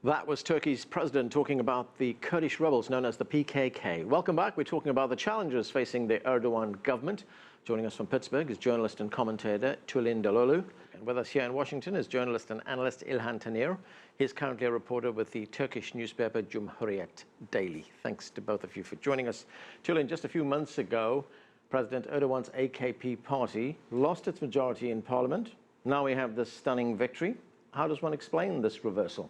That was Turkey's president talking about the Kurdish rebels known as the PKK. Welcome back. We're talking about the challenges facing the Erdogan government. Joining us from Pittsburgh is journalist and commentator Tulin Daloglu. And with us here in Washington is journalist and analyst Ilhan Tanir. He's currently a reporter with the Turkish newspaper Cumhuriyet Daily. Thanks to both of you for joining us. Tulin, just a few months ago, President Erdogan's AKP party lost its majority in parliament. Now we have this stunning victory. How does one explain this reversal?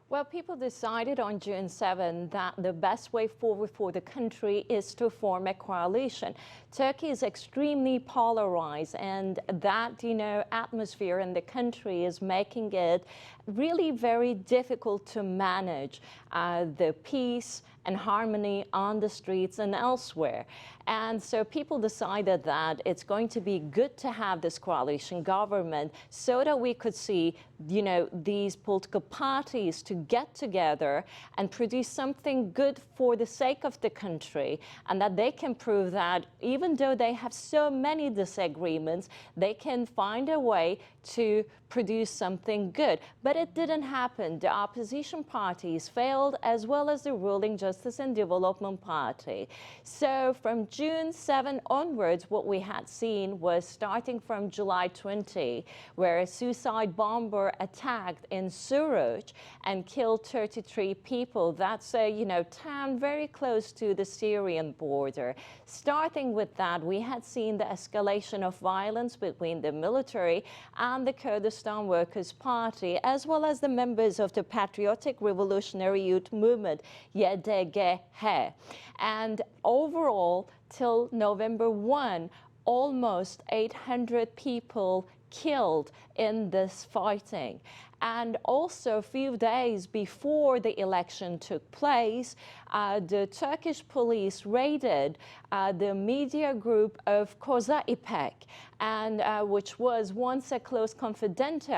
Well, people decided on June 7 that the best way forward for the country is to form a coalition. Turkey is extremely polarized, and that, atmosphere in the country is making it really very difficult to manage the peace and harmony on the streets and elsewhere. And so people decided that it's going to be good to have this coalition government so that we could see, these political parties to get together and produce something good for the sake of the country, and that they can prove that even though they have so many disagreements, they can find a way to produce something good. But it didn't happen. The opposition parties failed, as well as the ruling Justice and Development Party. So from June 7 onwards, what we had seen was starting from July 20, where a suicide bomber attacked in Suruç and killed 33 people. That's a town very close to the Syrian border. Starting with that, we had seen the escalation of violence between the military and the Kurdistan Workers' Party, as well as the members of the Patriotic Revolutionary Youth Movement, YDGH. And overall, till November 1, almost 800 people killed in this fighting. And also, a few days before the election took place, the Turkish police raided the media group of Koza İpek, and which was once a close confidant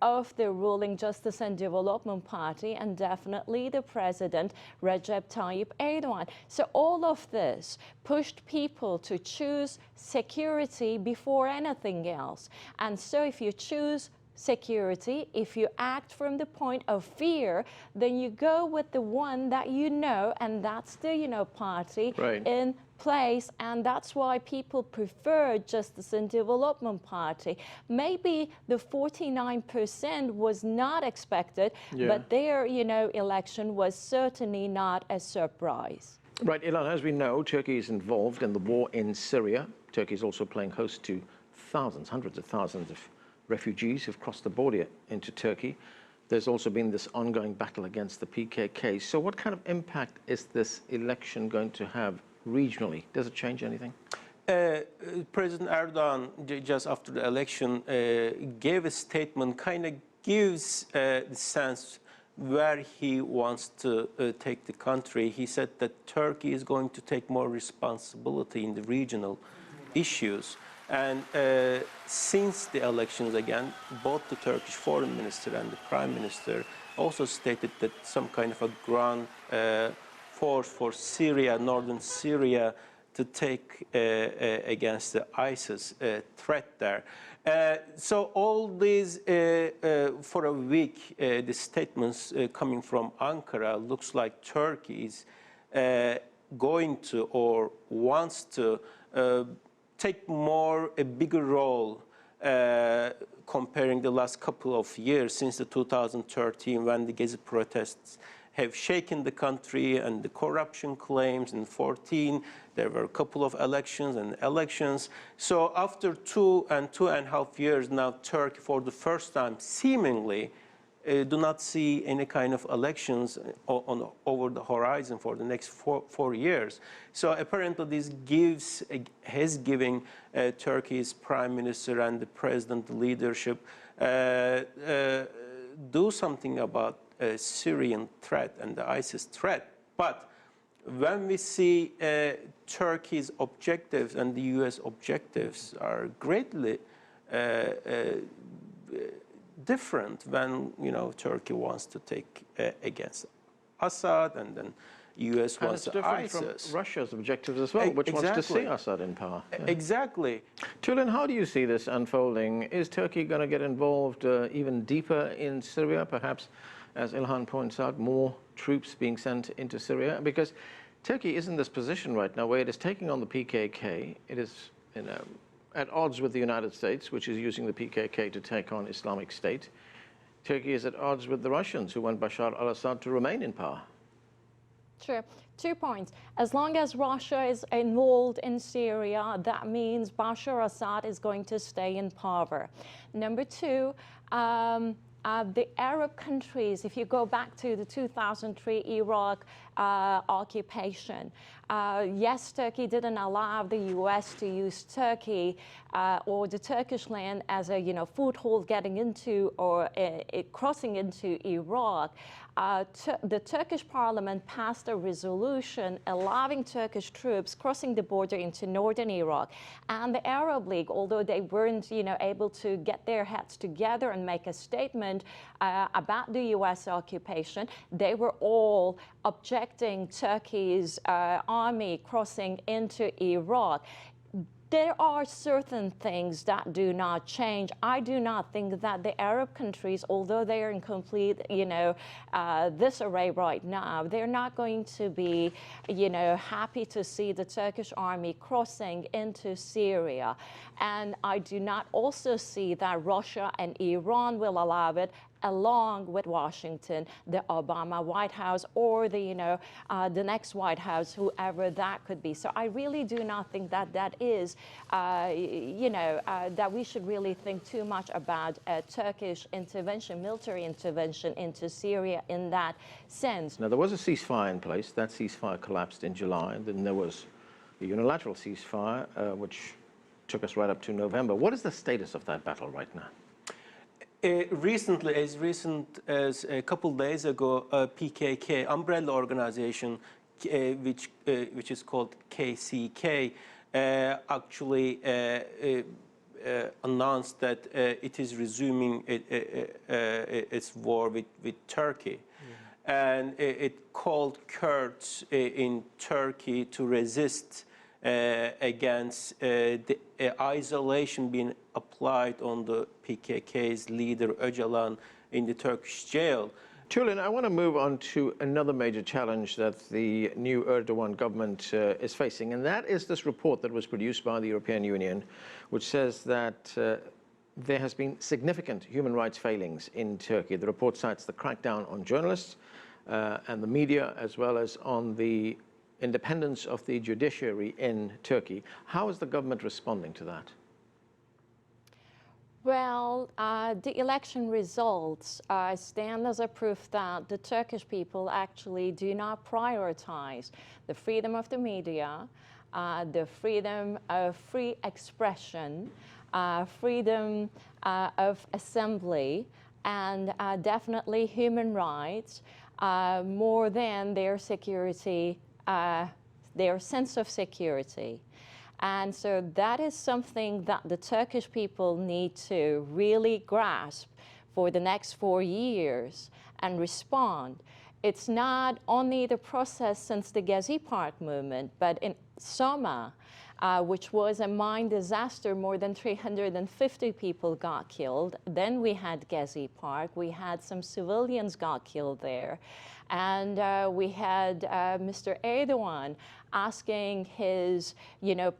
of the ruling Justice and Development Party, and definitely the President Recep Tayyip Erdogan. So all of this pushed people to choose security before anything else. And so if you choose security, if you act from the point of fear, then you go with the one that and that's the party right in place, and that's why people prefer Justice and Development Party. Maybe the 49% was not expected, but their election was certainly not a surprise. Right, Ilhan, as we know, Turkey is involved in the war in Syria. Turkey is also playing host to thousands, hundreds of thousands of refugees who've crossed the border into Turkey. There's also been this ongoing battle against the PKK. So what kind of impact is this election going to have regionally? Does it change anything? President Erdogan, just after the election, gave a statement, kind of gives the sense where he wants to take the country. He said that Turkey is going to take more responsibility in the regional issues. And since the elections, again, both the Turkish foreign minister and the prime minister also stated that some kind of a ground force for Syria, northern Syria, to take against the ISIS threat there. So all these, for a week, the statements coming from Ankara looks like Turkey is going to or wants to take a bigger role comparing the last couple of years since the 2013, when the Gezi protests have shaken the country and the corruption claims. In 2014, there were a couple of elections. So after 2.5 years now, Turkey, for the first time, seemingly, do not see any kind of elections over the horizon for the next four years. So apparently this has given Turkey's prime minister and the president leadership do something about Syrian threat and the ISIS threat. But when we see Turkey's objectives and the US objectives are greatly different when Turkey wants to take against Assad, and then US wants to ISIS. From Russia's objectives as well, which wants to see Assad in power. Yeah. Exactly. Tulin, how do you see this unfolding? Is Turkey going to get involved even deeper in Syria, perhaps as Ilhan points out, more troops being sent into Syria? Because Turkey is in this position right now where it is taking on the PKK. It is at odds with the United States, which is using the PKK to take on Islamic State. Turkey is at odds with the Russians, who want Bashar al-Assad to remain in power. Sure. 2 points. As long as Russia is involved in Syria, that means Bashar al-Assad is going to stay in power. Number 2, the Arab countries, if you go back to the 2003 Iraq occupation, yes, Turkey didn't allow the U.S. to use Turkey or the Turkish land as a foothold getting into or crossing into Iraq. The Turkish parliament passed a resolution allowing Turkish troops crossing the border into northern Iraq. And the Arab League, although they weren't able to get their heads together and make a statement about the U.S. occupation, they were all objecting Turkey's army crossing into Iraq. There are certain things that do not change. I do not think that the Arab countries, although they are in complete, disarray right now, they're not going to be, happy to see the Turkish army crossing into Syria. And I do not also see that Russia and Iran will allow it, along with Washington, the Obama White House, or the next White House, whoever that could be. So I really do not think that that is, that we should really think too much about Turkish intervention, military intervention into Syria in that sense. Now, there was a ceasefire in place. That ceasefire collapsed in July. And then there was a unilateral ceasefire, which took us right up to November. What is the status of that battle right now? Recently, as recent as a couple days ago, PKK umbrella organization, which is called KCK, actually announced that it is resuming its war with Turkey. Yeah. And it called Kurds in Turkey to resist against the isolation being applied on the PKK's leader Öcalan in the Turkish jail. Tulin, I want to move on to another major challenge that the new Erdogan government is facing, and that is this report that was produced by the European Union, which says that there has been significant human rights failings in Turkey. The report cites the crackdown on journalists and the media, as well as on the independence of the judiciary in Turkey. How is the government responding to that? Well, the election results stand as a proof that the Turkish people actually do not prioritize the freedom of the media, the freedom of free expression, freedom of assembly, and definitely human rights more than their security, their sense of security. And so that is something that the Turkish people need to really grasp for the next 4 years and respond. It's not only the process since the Gezi Park movement, but in Soma, which was a mine disaster, more than 350 people got killed. Then we had Gezi Park, we had some civilians got killed there. And we had Mr. Erdogan asking his,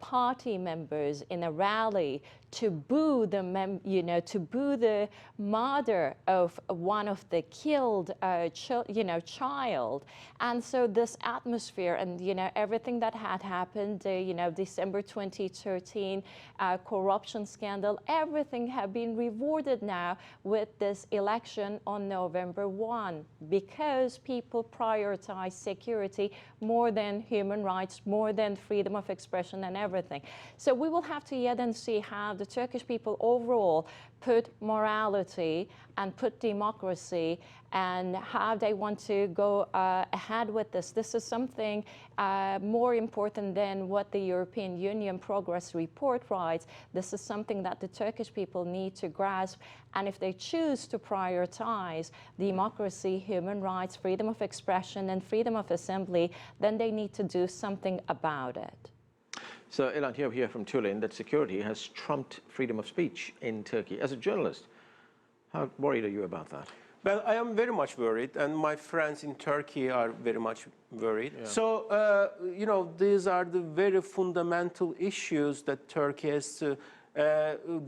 party members in a rally to boo the mother of one of the killed, child. And so this atmosphere and, everything that had happened, December 2013 corruption scandal, everything have been rewarded now with this election on November 1, because people prioritize security more than human rights, more than freedom of expression and everything. So we will have to yet and see how the Turkish people overall put morality and put democracy and how they want to go ahead with this. This is something more important than what the European Union Progress Report writes. This is something that the Turkish people need to grasp. And if they choose to prioritize democracy, human rights, freedom of expression, and freedom of assembly, then they need to do something about it. So, Ilhan, you hear from Tulin that security has trumped freedom of speech in Turkey. As a journalist, how worried are you about that? Well, I am very much worried, and my friends in Turkey are very much worried. Yeah. So, these are the very fundamental issues that Turkey has to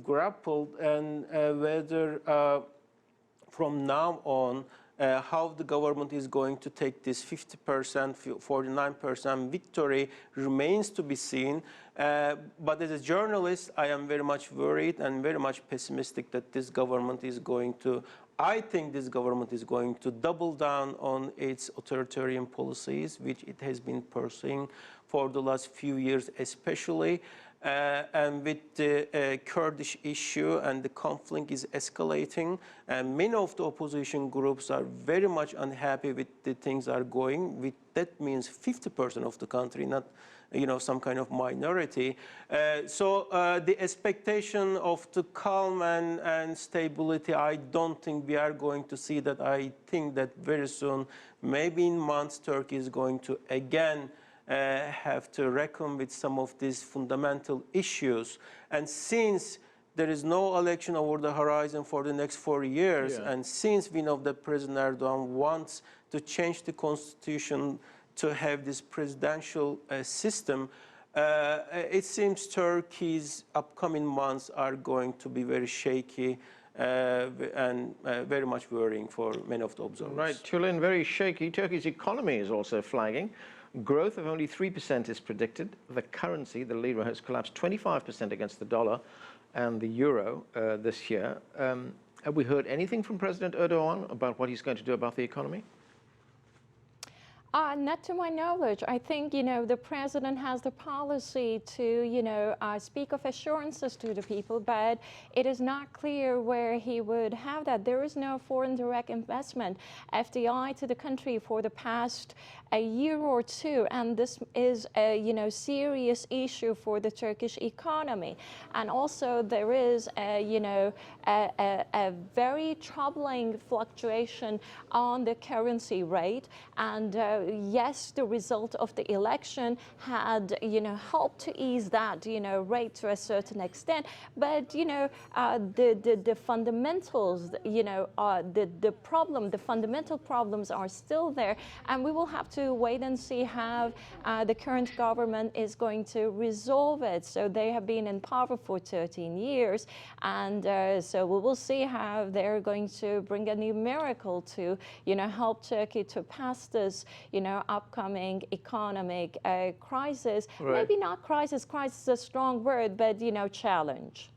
grapple, and whether from now on, how the government is going to take this 50%, 49% victory remains to be seen. But as a journalist, I am very much worried and very much pessimistic that this government is going to, I think this government is going to double down on its authoritarian policies, which it has been pursuing for the last few years especially. And with the Kurdish issue and the conflict is escalating, and many of the opposition groups are very much unhappy with the things are going. With that means 50% of the country, not some kind of minority. So the expectation of the calm and stability, I don't think we are going to see that. I think that very soon, maybe in months, Turkey is going to again have to reckon with some of these fundamental issues. And since there is no election over the horizon for the next 4 years, Yeah. and since we know that President Erdogan wants to change the constitution to have this presidential system, it seems Turkey's upcoming months are going to be very shaky and very much worrying for many of the observers. Right, Tulin, very shaky. Turkey's economy is also flagging. Growth of only 3% is predicted. The currency, the lira, has collapsed 25% against the dollar and the euro this year. Have we heard anything from President Erdogan about what he's going to do about the economy? Not to my knowledge. I think, the president has the policy to, speak of assurances to the people, but it is not clear where he would have that. There is no foreign direct investment, FDI, to the country for the past a year or two, and this is a, serious issue for the Turkish economy. And also there is, a very troubling fluctuation on the currency rate, and yes, the result of the election had, helped to ease that, rate to a certain extent. But, the fundamentals, the fundamental problems are still there. And we will have to wait and see how the current government is going to resolve it. So they have been in power for 13 years. And so we will see how they're going to bring a new miracle to, help Turkey to pass this, upcoming economic crisis. Right. Maybe not crisis is a strong word, but, challenge.